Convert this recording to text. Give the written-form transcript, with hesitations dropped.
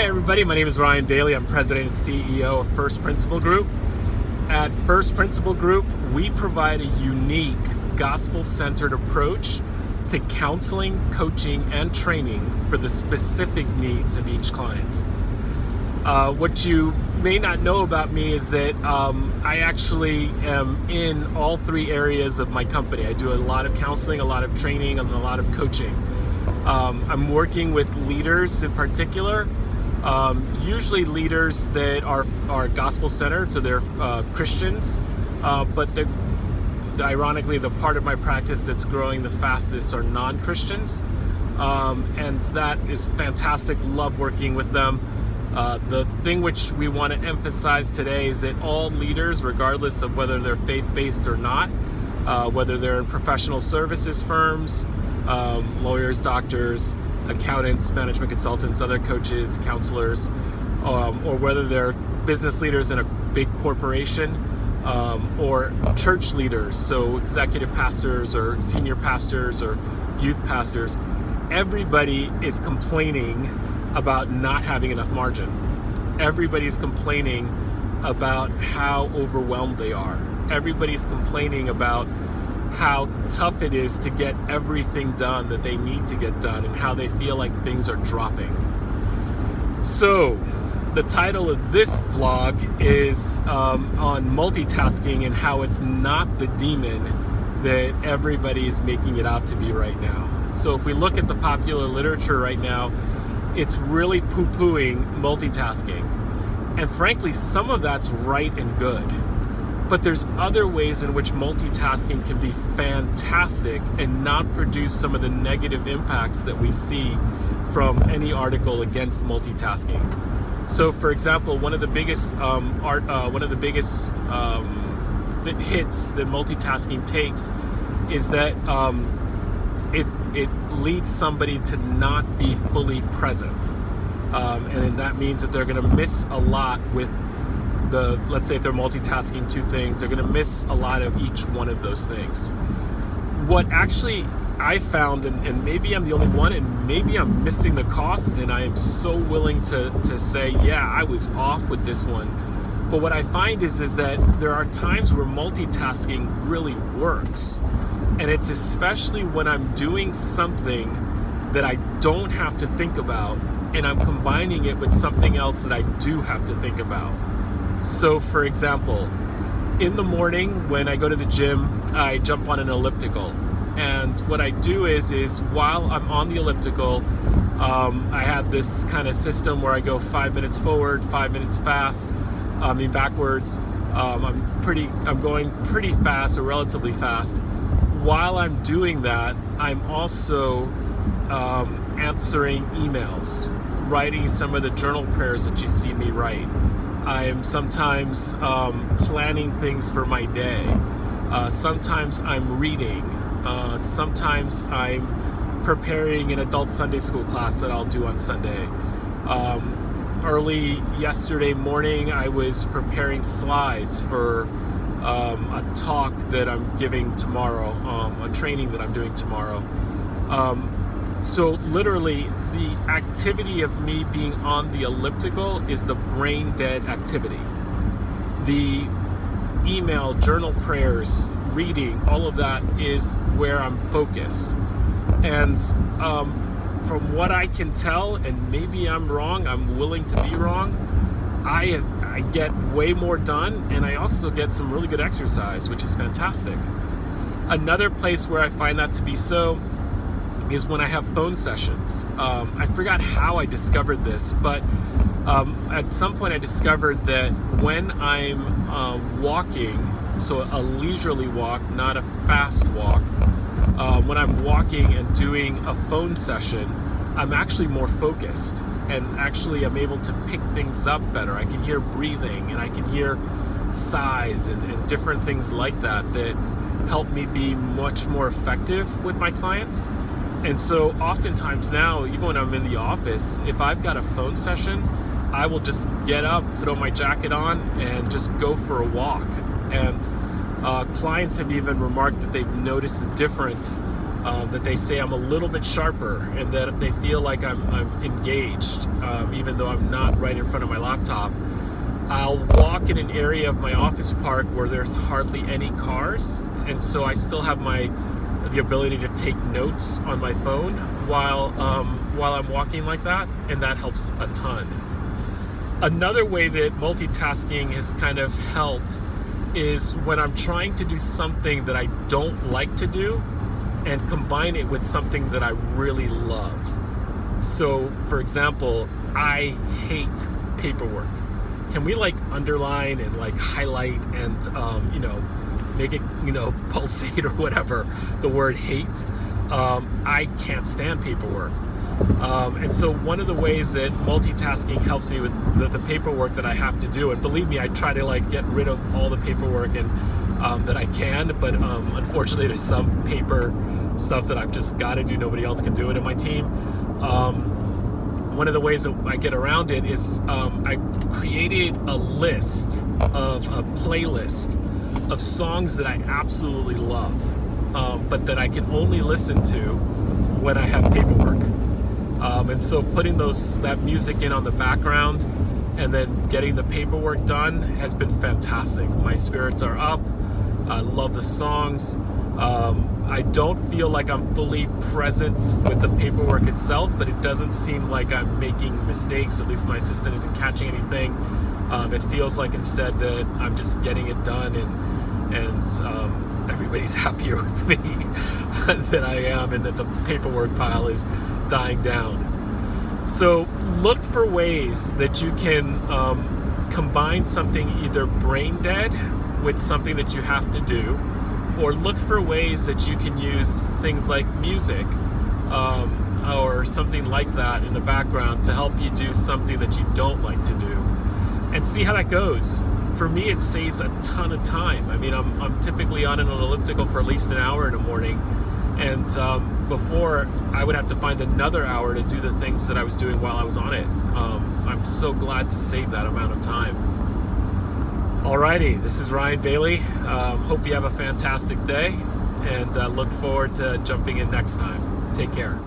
Hi everybody, my name is Ryan Daly. I'm President and CEO of First Principle Group. At First Principle Group, we provide a unique gospel-centered approach to counseling, coaching, and training for the specific needs of each client. What you may not know about me is that I actually am in all three areas of my company. I do a lot of counseling, a lot of training, and a lot of coaching. I'm working with leaders in particular, usually leaders that are gospel-centered, so they're Christians, but ironically, the part of my practice that's growing the fastest are non-Christians, and that is fantastic. Love working with them. The thing which we want to emphasize today is that all leaders, regardless of whether they're faith-based or not, whether they're in professional services firms, lawyers, doctors, accountants, management consultants, other coaches, counselors, or whether they're business leaders in a big corporation, or church leaders, so executive pastors or senior pastors or youth pastors, everybody is complaining about not having enough margin. Everybody's complaining about how overwhelmed they are. Everybody's complaining about how tough it is to get everything done that they need to get done and how they feel like things are dropping. So the title of this vlog is on multitasking and how it's not the demon that everybody is making it out to be right now. So if we look at the popular literature right now, it's really poo-pooing multitasking. And frankly, some of that's right and good. But there's other ways in which multitasking can be fantastic and not produce some of the negative impacts that we see from any article against multitasking. So, for example, one of the biggest hits that multitasking takes is that it leads somebody to not be fully present, and that means that they're going to miss a lot with let's say if they're multitasking two things, they're going to miss a lot of each one of those things. What actually I found, and maybe I'm the only one, and maybe I'm missing the cost, and I am so willing to say, yeah, I was off with this one. But what I find is that there are times where multitasking really works. And it's especially when I'm doing something that I don't have to think about, and I'm combining it with something else that I do have to think about. So for example, in the morning when I go to the gym, I jump on an elliptical. And what I do is while I'm on the elliptical, I have this kind of system where I go 5 minutes forward, 5 minutes backwards. I'm going pretty fast, or relatively fast. While I'm doing that, I'm also answering emails, writing some of the journal prayers that you see me write. I am sometimes planning things for my day. Sometimes I'm reading. Sometimes I'm preparing an adult Sunday school class that I'll do on Sunday. Early yesterday morning, I was preparing slides for a talk that I'm giving tomorrow, a training that I'm doing tomorrow. So literally, the activity of me being on the elliptical is the brain dead activity. The email, journal prayers, reading, all of that is where I'm focused. And from what I can tell, and maybe I'm wrong, I'm willing to be wrong, I get way more done, and I also get some really good exercise, which is fantastic. Another place where I find that to be so is when I have phone sessions. I forgot how I discovered this, but at some point I discovered that when I'm walking, so a leisurely walk, not a fast walk, when I'm walking and doing a phone session, I'm actually more focused, and actually I'm able to pick things up better. I can hear breathing, and I can hear sighs and different things like that help me be much more effective with my clients. And so oftentimes now, even when I'm in the office, if I've got a phone session, I will just get up, throw my jacket on, and just go for a walk. And clients have even remarked that they've noticed a difference that they say I'm a little bit sharper and that they feel like I'm engaged, even though I'm not right in front of my laptop. I'll walk in an area of my office park where there's hardly any cars, and so I still have the ability to take notes on my phone while I'm walking like that, and that helps a ton. Another way that multitasking has kind of helped is when I'm trying to do something that I don't like to do and combine it with something that I really love. So, for example, I hate paperwork. Can we like underline and like highlight and make it pulsate or whatever, the word hate? I can't stand paperwork. And so one of the ways that multitasking helps me with the paperwork that I have to do, and believe me, I try to like get rid of all the paperwork and that I can, but unfortunately there's some paper stuff that I've just got to do. Nobody else can do it in my team. One of the ways that I get around it is I created a playlist of songs that I absolutely love, but that I can only listen to when I have paperwork. And so putting that music in on the background and then getting the paperwork done has been fantastic. My spirits are up. I love the songs. I don't feel like I'm fully present with the paperwork itself, but it doesn't seem like I'm making mistakes. At least my assistant isn't catching anything. It feels like instead that I'm just getting it done, and everybody's happier with me than I am, and that the paperwork pile is dying down. So look for ways that you can combine something either brain dead with something that you have to do, or look for ways that you can use things like music or something like that in the background to help you do something that you don't like to do, and see how that goes. For me, it saves a ton of time. I mean, I'm typically on an elliptical for at least an hour in the morning, and before I would have to find another hour to do the things that I was doing while I was on it. I'm so glad to save that amount of time. Alrighty, this is Ryan Bailey. Hope you have a fantastic day, and look forward to jumping in next time. Take care.